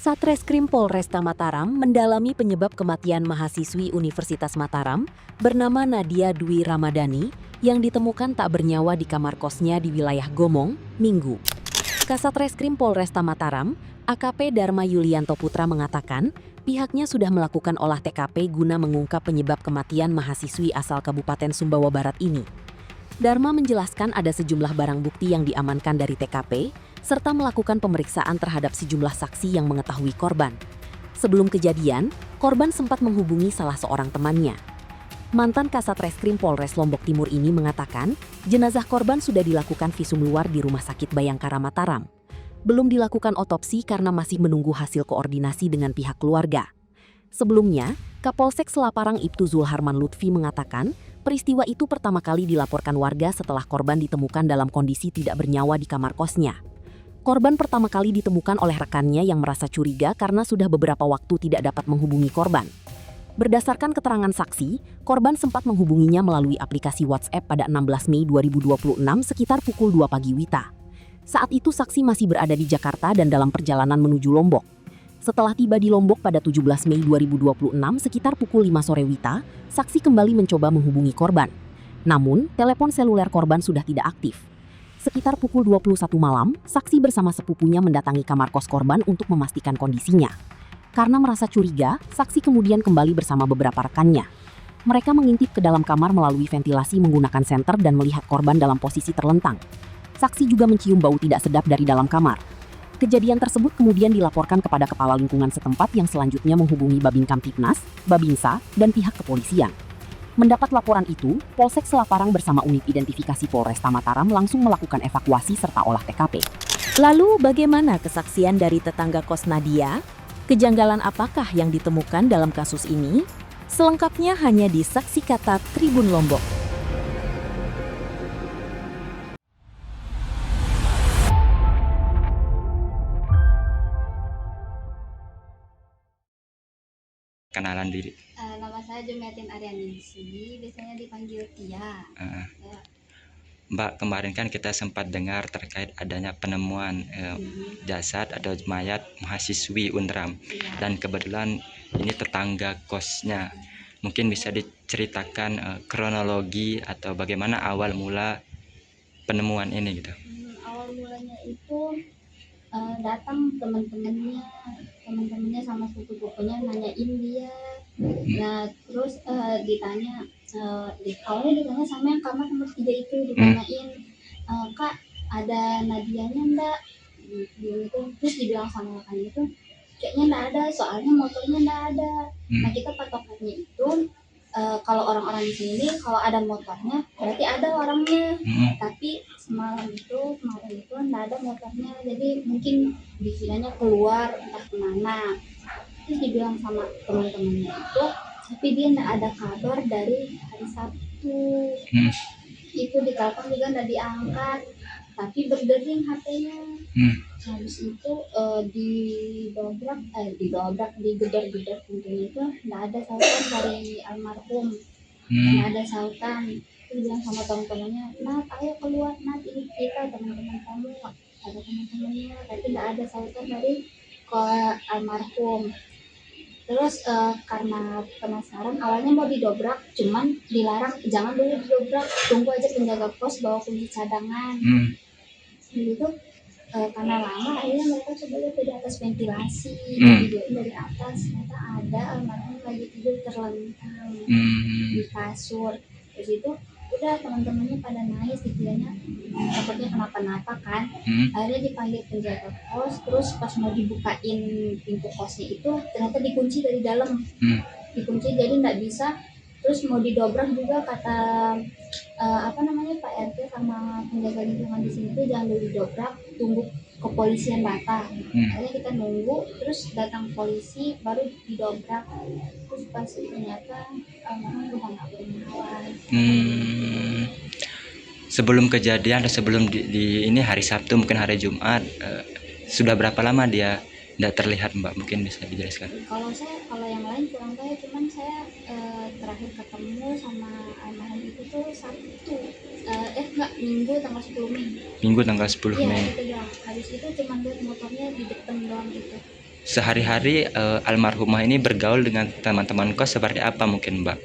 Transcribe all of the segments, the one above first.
Satreskrim Polresta Mataram mendalami penyebab kematian mahasiswi Universitas Mataram bernama Nadia Dwi Ramadhani yang ditemukan tak bernyawa di kamar kosnya di wilayah Gomong, Minggu. Kasatreskrim Polresta Mataram, AKP Dharma Yulianto Putra mengatakan pihaknya sudah melakukan olah TKP guna mengungkap penyebab kematian mahasiswi asal Kabupaten Sumbawa Barat ini. Dharma menjelaskan ada sejumlah barang bukti yang diamankan dari TKP, serta melakukan pemeriksaan terhadap sejumlah saksi yang mengetahui korban. Sebelum kejadian, korban sempat menghubungi salah seorang temannya. Mantan Kasatreskrim Polres Lombok Timur ini mengatakan, jenazah korban sudah dilakukan visum luar di Rumah Sakit Bayangkara Mataram. Belum dilakukan otopsi karena masih menunggu hasil koordinasi dengan pihak keluarga. Sebelumnya, Kapolsek Selaparang Ibtu Zulharman Lutfi mengatakan, peristiwa itu pertama kali dilaporkan warga setelah korban ditemukan dalam kondisi tidak bernyawa di kamar kosnya. Korban pertama kali ditemukan oleh rekannya yang merasa curiga karena sudah beberapa waktu tidak dapat menghubungi korban. Berdasarkan keterangan saksi, korban sempat menghubunginya melalui aplikasi WhatsApp pada 16 Mei 2026 sekitar pukul 2 pagi WITA. Saat itu saksi masih berada di Jakarta dan dalam perjalanan menuju Lombok. Setelah tiba di Lombok pada 17 Mei 2026 sekitar pukul 5 sore WITA, saksi kembali mencoba menghubungi korban. Namun, telepon seluler korban sudah tidak aktif. Sekitar pukul 21 malam, saksi bersama sepupunya mendatangi kamar kos korban untuk memastikan kondisinya. Karena merasa curiga, saksi kemudian kembali bersama beberapa rekannya. Mereka mengintip ke dalam kamar melalui ventilasi menggunakan senter dan melihat korban dalam posisi terlentang. Saksi juga mencium bau tidak sedap dari dalam kamar. Kejadian tersebut kemudian dilaporkan kepada kepala lingkungan setempat yang selanjutnya menghubungi Babin Kamtipnas, Babinsa, dan pihak kepolisian. Mendapat laporan itu, Polsek Selaparang bersama unit identifikasi Polresta Mataram langsung melakukan evakuasi serta olah TKP. Lalu bagaimana kesaksian dari tetangga kos Nadia? Kejanggalan apakah yang ditemukan dalam kasus ini? Selengkapnya hanya di Saksi Kata Tribun Lombok. Kenalan diri. Nama saya Jumiatin Aryaningsi, biasanya dipanggil Tia. Ya. Mbak, kemarin kan kita sempat dengar terkait adanya penemuan jasad atau mayat mahasiswi UNRAM. Dan kebetulan ini tetangga kosnya. Mungkin bisa diceritakan kronologi atau bagaimana awal mula penemuan ini gitu. Awal mulanya itu datang teman-temannya sama sepupu-sepupunya nanyain dia. Nah terus ditanya, awalnya ditanya sama yang kamar nomor 3 itu, ditanyain, Kak ada Nadianya enggak? Gitu. Terus dibilang sama rekan itu kayaknya enggak ada, soalnya motornya enggak ada. Nah kita patokannya itu kalau orang-orang di sini kalau ada motornya berarti ada orangnya. Tapi kemarin itu enggak ada motornya, jadi mungkin dikiranya keluar entah kemana. Terus dibilang sama teman-temannya itu, tapi dia enggak ada kabar dari hari Sabtu. Itu ditelepon juga enggak diangkat, tapi berdering HP-nya. Habis itu digedor-gedor pintunya itu enggak ada sautan dari almarhum. Enggak ada sautan. Terus bilang sama teman-temannya, Nat ayo keluar Nat, ini kita teman-teman kamu. Ada teman-temannya, tapi enggak ada sautan dari ke almarhum. Terus karena penasaran awalnya mau didobrak, cuman dilarang, jangan dulu didobrak, tunggu aja penjaga pos bawa kunci cadangan. Gitu. Karena lama akhirnya mereka coba lihat dari atas ventilasi, videoin dari atas, ternyata ada almarhum lagi tidur terlentang di kasur. Terus itu udah teman-temannya pada nangis, dikiranya takutnya kenapa-napa kan. Akhirnya dipanggil penjaga kos, terus pas mau dibukain pintu kosnya itu ternyata dikunci dari dalam. Dikunci jadi nggak bisa. Terus mau didobrak juga kata Pak RT sama penjaga lingkungan di sini tuh jangan dulu didobrak, tunggu kepolisian datang. Akhirnya kita nunggu, terus datang polisi baru didobrak. Terus pas ternyata almarhum udah nggak bernyawa. Sebelum kejadian atau sebelum di ini hari Sabtu mungkin hari Jumat, sudah berapa lama dia tidak terlihat, Mbak? Mungkin bisa dijelaskan. Kalau yang lain kurang tahu, cuman saya terakhir ketemu sama almarhum itu tuh Sabtu, Minggu tanggal 10 Mei. Minggu tanggal 10 Mei. Iya, itu ya. Habis itu cuma lihat motornya di depan doang gitu. sehari-hari almarhumah ini bergaul dengan teman-teman kos seperti apa mungkin Mbak?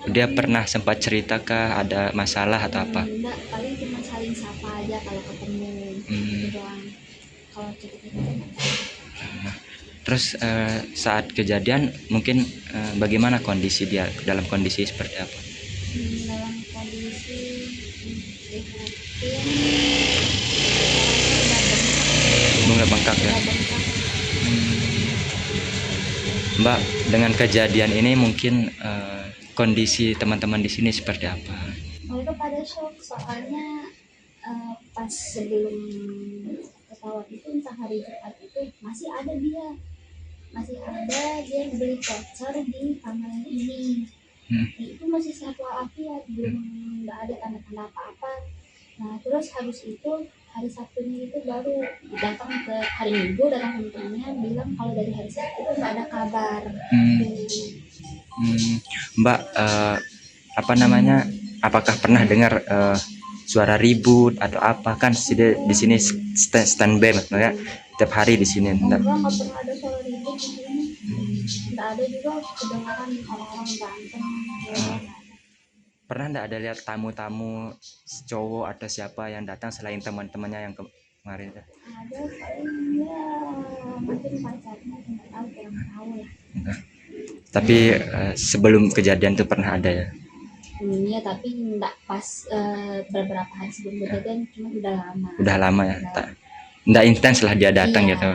Dia pernah sempat cerita ada masalah atau apa? Enggak, paling cuma saling sapa aja kalau ketemu. Gitu doang. Kalau cerita-cerita enggak tahu. Terus saat kejadian mungkin bagaimana kondisi dia, dalam kondisi seperti apa? Dalam kondisi prihatin, Bunga bengkak ya. udah bengkak. Mbak, dengan kejadian ini mungkin kondisi teman-teman di sini seperti apa? Mereka pada shock soalnya pas sebelum pesawat itu entah hari Jumat itu masih ada dia beli voucher di kamar yang ini. Itu masih sehat walafiat, belum nggak ada tanda-tanda apa-apa. Nah terus habis itu hari Sabtunya itu baru datang ke hari Minggu, datang ke temennya bilang kalau dari hari Sabtu itu nggak ada kabar. Mbak, apa namanya? Apakah pernah dengar suara ribut atau apa? Kan di sini standby maksudnya tiap hari di sini. Enggak pernah ada suara ribut di sini. Nggak ada juga kedengaran orang-orang berantem. Pernah nggak ada lihat tamu-tamu cowok atau siapa yang datang selain teman-temannya yang kemarin? Ada paling ya mungkin pacarnya, nggak tahu, kurang tahu lah. Tapi sebelum kejadian itu pernah ada ya? Iya, tapi enggak pas beberapa hari sebelum kejadian, cuma udah lama. Udah lama ya? Nggak intens lah dia datang Iya. gitu.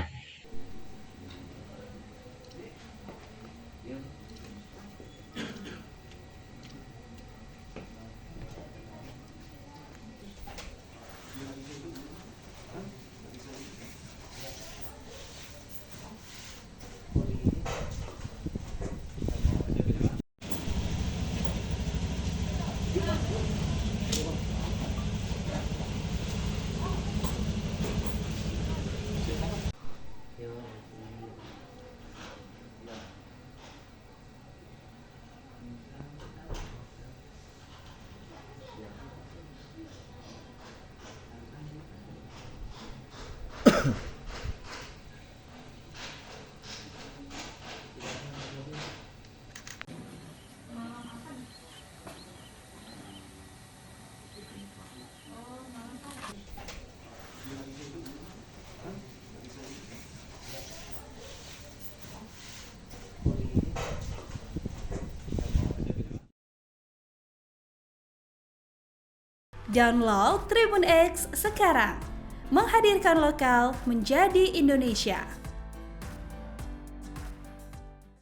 Download Tribun X sekarang, menghadirkan lokal menjadi Indonesia.